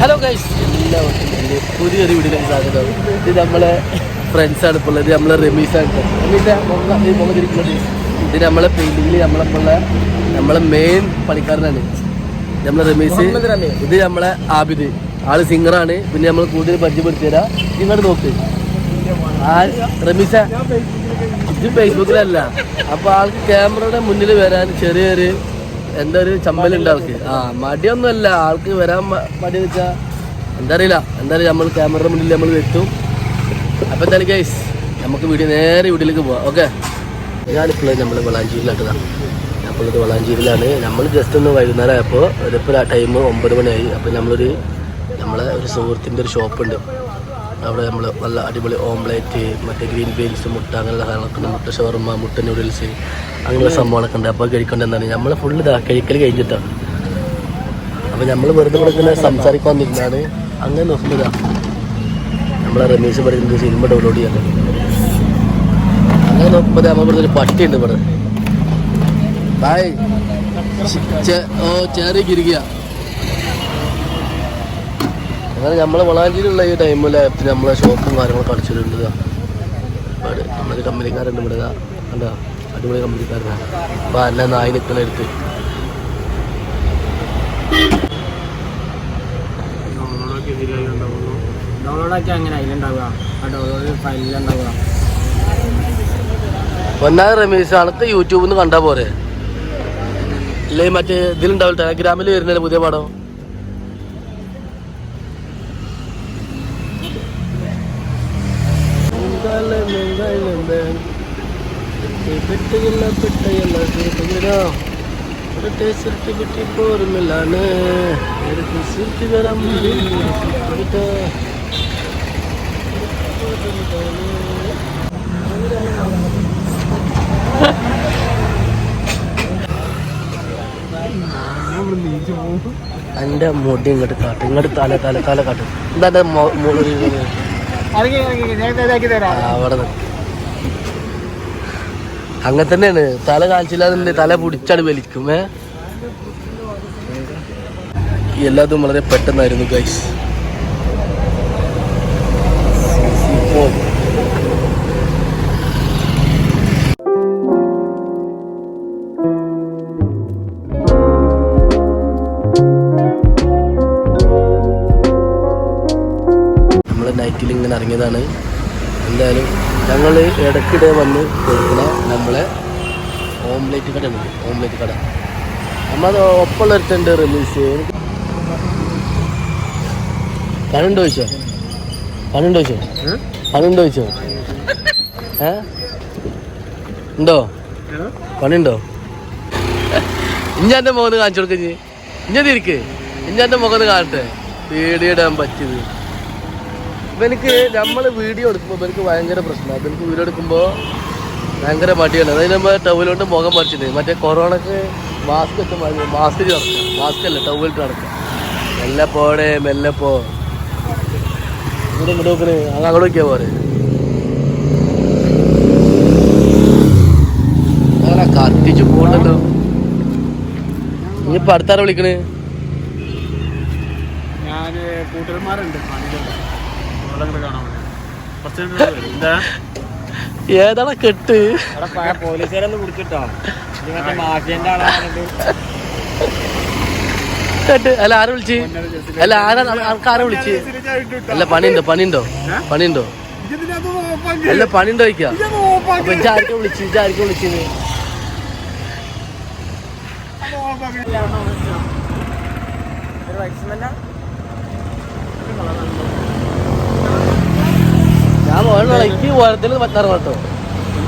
Hello guys, എല്ലാവർക്കും പുതിയൊരു വീഡിയോയിലേക്ക് സ്വാഗതം. ഇത് നമ്മളെ ഫ്രണ്ട്സാണ് ഇപ്പോൾ ഉള്ളത്. നമ്മളെ റമീസാണ്. മുഖത്തിരിക്കുന്നത് ഇത് നമ്മളെ പെയിന്റിങ്ങിൽ നമ്മളെ മെയിൻ പണിക്കാരനാണ് നമ്മളെ റമീസ്. ഇത് നമ്മളെ ആബിദ്, ആള് സിംഗറാണ്. പിന്നെ നമ്മൾ കൂടുതൽ പരിചയപ്പെടുത്തി തരാം. ഇങ്ങോട്ട് നോക്ക്. റമീസ ഇത് ഫേസ്ബുക്കിലല്ല. അപ്പോൾ ആൾക്ക് ക്യാമറയുടെ മുന്നിൽ വരാൻ ചെറിയൊരു എന്താ ഒരു ചമ്മലുണ്ട് ആൾക്ക്. മടിയൊന്നുമല്ല ആൾക്ക് വരാൻ. മടി വെച്ചാൽ എന്താ അറിയില്ല. നമ്മൾ ക്യാമറയുടെ മുന്നിൽ നമ്മൾ വെക്കും. അപ്പോൾ എന്തായാലും ഗൈസ് നമുക്ക് നേരെ വീട്ടിലേക്ക് പോവാം. ഓക്കെ, ഞാനിപ്പോൾ നമ്മൾ വളാഞ്ചേരിയിലാട്ടതാണ്. അപ്പോൾ ഇത് വളാഞ്ചേരിയിലാണ്. നമ്മൾ ജസ്റ്റ് ഒന്ന് വൈകുന്നേരം ആയപ്പോൾ ഇതിപ്പോൾ ടൈം 9 മണിയായി. അപ്പോൾ നമ്മളെ ഒരു സുഹൃത്തിൻ്റെ ഒരു ഷോപ്പുണ്ട്. അവിടെ നമ്മൾ നല്ല അടിപൊളി ഓംലേറ്റ്, മറ്റേ ഗ്രീൻ ബീൻസ്, മുട്ട, അങ്ങനെയുള്ള സാധനങ്ങളൊക്കെ ഉണ്ട്. മുട്ട ഷവർമ്മ, മുട്ട നൂഡിൽസ്, അങ്ങനെയുള്ള സംഭവങ്ങളൊക്കെ ഉണ്ട്. അപ്പോൾ കഴിക്കേണ്ടതാണ്. നമ്മൾ ഫുള്ള് കഴിക്കൽ കഴിഞ്ഞിട്ടാണ്. അപ്പോൾ നമ്മൾ വെറുതെ കൊടുക്കുന്ന സംസാരിക്കാൻ വന്നിരുന്നാണ്. അങ്ങനെ നോക്കുന്നതാ നമ്മളെ റമീസ് പറയുന്നത് സിനിമ ഡൗൺലോഡ് ചെയ്യാൻ. അങ്ങനെ നോക്കുമ്പോൾ നമ്മൾ ഇവിടെ ഒരു പട്ടിയുണ്ട്. ഇവിടെ ബായ് ചേറി കിരിക്കുക. അങ്ങനെ നമ്മളെ വളാഞ്ചേരിയുള്ള ഈ ടൈമിൽ നമ്മളെ ഷോപ്പും കാര്യങ്ങളൊക്കെ കളിച്ചിട്ടുണ്ട്. നമ്മളൊരു കമ്പനിക്കാരുണ്ട് ഇവിടെ. കണ്ടോ, അടിപൊളി കമ്പനിക്കാരനാണ്. അപ്പോൾ അല്ല നായി നിൽക്കണ എടുത്ത് ഒന്നാമത് റമീസ് അനക്ക് യൂട്യൂബിൽ നിന്ന് കണ്ടാൽ പോരെ? ഇല്ലേ മറ്റേ ഇതിലുണ്ടാവില്ല, ടെലഗ്രാമിൽ വരുന്നില്ല പുതിയ പടം. എന്റെ മുടി ഇങ്ങോട്ട് കാട്ടും, ഇങ്ങോട്ട് തല കാട്ടും. എന്താ അവിടെ അങ്ങനെ തന്നെയാണ്. തല കാണിച്ചില്ല, തല പിടിച്ചാണ് വലിക്കും. എല്ലാതും വളരെ പെട്ടെന്നായിരുന്നു ഗൈസ്. നമ്മൾ നൈറ്റിൽ ഇങ്ങനെ ഇറങ്ങിയതാണ്. എന്തായാലും ഞങ്ങൾ ഇടയ്ക്കിടെ വന്ന് കൊടുക്കുന്ന നമ്മളെ ഓംലേറ്റ് കട ഉണ്ട്. ഓംലേറ്റ് കട നമ്മളത് ഒപ്പമുള്ള ഒരുത്തുണ്ട് റമീസ്. പണുണ്ടോ ചോദിച്ചോ? ഉണ്ടോ? പണിയുണ്ടോ? ഇഞ്ഞാൻ്റെ മുഖത്ത് കാണിച്ചു കൊടുക്കഞ്ഞ്. ഇഞ്ഞതിരിക്ക്, ഇഞ്ഞാൻ്റെ മുഖത്ത് കാണട്ടെ. വീഡിയോ ഇടാൻ പറ്റിയത് ഇവനിക്ക്. നമ്മൾ വീഡിയോ എടുക്കുമ്പോൾ ഇവർക്ക് ഭയങ്കര പ്രശ്നമാണ്. ഇവർക്ക് വീഡിയോ എടുക്കുമ്പോൾ ഭയങ്കര മടിയാണ്. അതിന് നമ്മൾ ടവലുകൊണ്ട് മുഖം മറിച്ചിട്ട് മറ്റേ കൊറോണക്ക് മാസ്ക് വെച്ച മാസ്ക് നടക്കുക. മാസ്ക് അല്ല, ടവലിട്ട് നടക്കുക. മെല്ലെ പോ ഇങ്ങോട്ട് നോക്കണേ. അങ്ങോട്ട് നോക്കിയാ പോരെ. അങ്ങനെ കത്തിച്ച് പോകണ്ടല്ലോ. ഇനിയിപ്പോൾ അടുത്താരെ വിളിക്കണേ? ഏതാണ് കെട്ട്? കേട്ട് അല്ല, ആരെ വിളിച്ച്? അല്ല, ആരെ വിളിച്ച്? അല്ല, പണിയുണ്ടോ? അല്ല, പണിയുണ്ടോ ചോദിക്കാം. അപ്പൊ ഇജാർക്കെ വിളിച്ചിന്? ഞാൻ എനിക്ക് വരത്തിൽ പറ്റാറ് കേട്ടോ.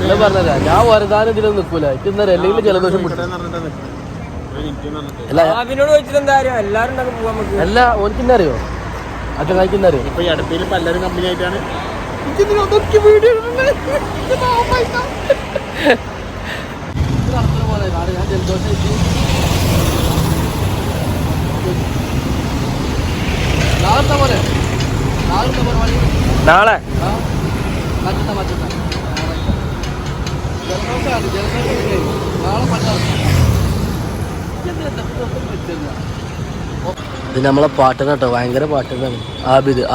ഞാൻ പറഞ്ഞതാ, ഞാൻ വരതാനും ഇതിലൊന്നും നിൽക്കൂല. എനിക്ക് ഇന്നലെ അല്ലെങ്കിൽ ജലദോഷം പിടിച്ചു. അല്ല, ഓനിക്ക് ഇന്നെ അറിയോ? അച്ഛനായിക്ക് ഇന്നെ അറിയോ? ഇപ്പൊ ഈ അടുത്തതിൽ പലരും കമ്പനി ആയിട്ടാണ്. നാളെ നാളെ ഇത് നമ്മളെ പാട്ടന കേട്ടോ, ഭയങ്കര പാട്ടനാണ്.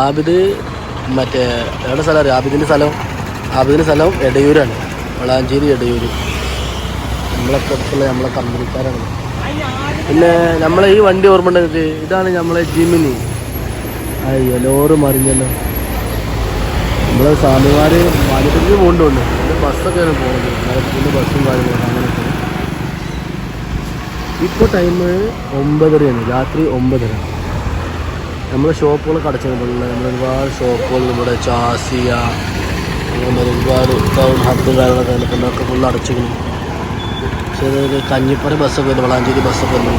ആബിദ് മറ്റേ എവിടെ സ്ഥലം അറിയാം? ആബിദിൻ്റെ സ്ഥലം എടയൂരാണ്, വളാഞ്ചേരി എടയൂര്. നമ്മളെ കമ്പനിക്കാരാണ്. പിന്നെ നമ്മളെ ഈ വണ്ടി ഓർമ്മ ഉണ്ടെങ്കിൽ ഇതാണ് നമ്മളെ ജിമിനി. അയ്യോ ലോറ് മറിഞ്ഞല്ലോ. നമ്മളെ സ്വാമിമാർ മാലിപ്പുറത്ത് പോകുന്നുണ്ട്. പിന്നെ ബസ്സൊക്കെയാണ് പോകുന്നത്, പിന്നെ ബസ്സും കാര്യങ്ങളും അങ്ങനെയൊക്കെ. ഇപ്പോൾ ടൈം 9:30 രാത്രി 9:30. നമ്മളെ ഷോപ്പുകളൊക്കെ അടച്ചിട്ടുള്ള ഒരുപാട് ഷോപ്പുകൾ ഇവിടെ ചാസിയ അങ്ങനെ ഒരുപാട് ടൗൺ ഹബ്ബ് കാര്യങ്ങളൊക്കെ നിൽക്കുന്നതൊക്കെ ഫുള്ള് അടച്ചിരിക്കുന്നു. പക്ഷേ കഞ്ഞിപ്പുറ ബസ്സൊക്കെ ഉണ്ട്, വളാഞ്ചേരി ബസ്സൊക്കെ ഉണ്ട്.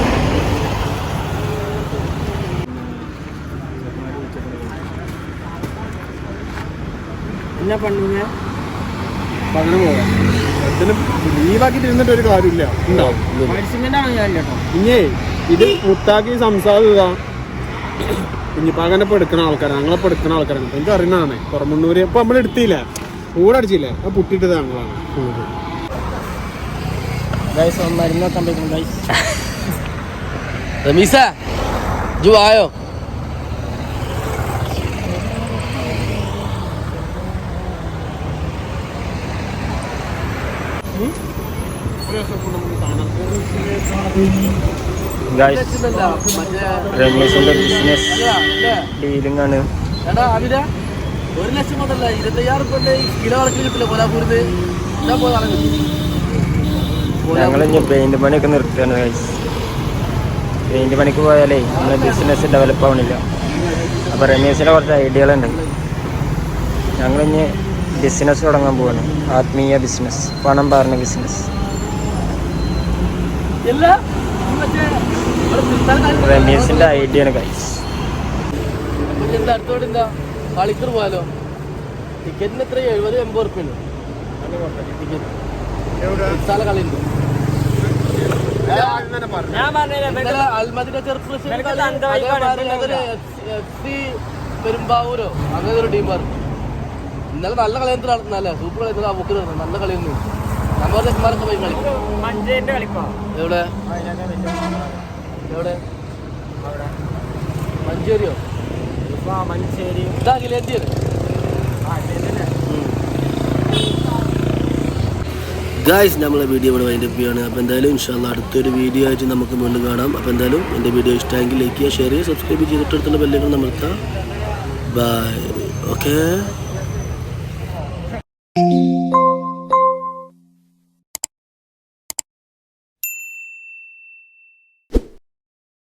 എന്നാ പണിഞ്ഞ പകരം പോകാം. ലീവാക്കിട്ട് ഇരുന്നിട്ട് ഒരു കാര്യമില്ല. ഇനിയേ ഇത് മുത്താക്കി സംസാരിക്കുക കുഞ്ഞിപ്പാകനെപ്പോൾ എടുക്കുന്ന ആൾക്കാരാണ്, ഞങ്ങളെപ്പോൾ എടുക്കുന്ന ആൾക്കാരാണ്. എനിക്ക് അറിയുന്നതാണ് പുറമുന്നൂര്. ഇപ്പം നമ്മൾ എടുത്തില്ല, കൂടെ അടിച്ചില്ലേ, അത് പുട്ടിട്ടത് ഞങ്ങളാണ്. മരുന്നൊക്കെ റമീസ ജു ആയോ? രമേശിന്റെ ബിസിനസ് ഡീലിംഗ് ആണ്. 1,00,000 കൊണ്ടല്ല 25,000 കിലോ കണക്കിന് കിട്ടില്ല കോലാപൂരിന്ന്. ഞങ്ങളിഞ്ഞ് പെയിന്റ് പണിയൊക്കെ നിർത്തുകയാണ് ഗൈസ്. പെയിന്റ് പണിക്ക് പോയാലേ നമ്മളെ ബിസിനസ് ഡെവലപ്പ് ആവണില്ല. അപ്പോൾ രമേശിന് കുറച്ച് ഐഡിയകളുണ്ട്. ഞങ്ങളിഞ്ഞ് ബിസിനസ് തുടങ്ങാൻ പോവാണ്, ആത്മീയ ബിസിനസ്, പണം പാറുന്ന ബിസിനസ്. രമേശിന്റെ ഐഡിയ ആണ് ഗൈസ്. അടുത്തോടെന്താ കളിക്കർ പോയാലോ? ടിക്കറ്റിന് എത്ര? 70-80 ഉറുപ്പിയുണ്ട് ടിക്കറ്റ്. കളിയുണ്ട്. അൽമദിന ചെറുപ്പശ്ശേരി FC പെരുമ്പാവൂരോ അങ്ങനെ ഒരു ടീമാർ ഇന്നലെ നല്ല കളിയന്ത്രം നടത്തുന്നല്ലേ, സൂപ്പർ കളിക്കുന്ന ബുക്ക് നല്ല കളിയൊന്നും. നമ്മുടെ ചെക്കന്മാരൊക്കെ പോയി കളിക്കും. എവിടെ എവിടെ? മഞ്ചേരിയോ? മഞ്ചേരി ഇതാ അഖിലേന്ത്യയാണ്. ഗായ്സ് നമ്മളെ വീഡിയോ ഇവിടെ വൈൻഡപ്പ് ചെയ്യാണ്. അപ്പോൾ എന്തായാലും ഇൻഷാല്ലാ അടുത്തൊരു വീഡിയോ ആയിട്ട് നമുക്ക് വീണ്ടും കാണാം. അപ്പോൾ എന്തായാലും എൻ്റെ വീഡിയോ ഇഷ്ടമെങ്കിൽ ലൈക്ക് ചെയ്യുക, ഷെയർ ചെയ്യുക, സബ്സ്ക്രൈബ് ചെയ്തിട്ട് അടുത്തുള്ള ബെല്ലൈക്കൺ അമർത്തുക. ബൈ. ഓക്കെ.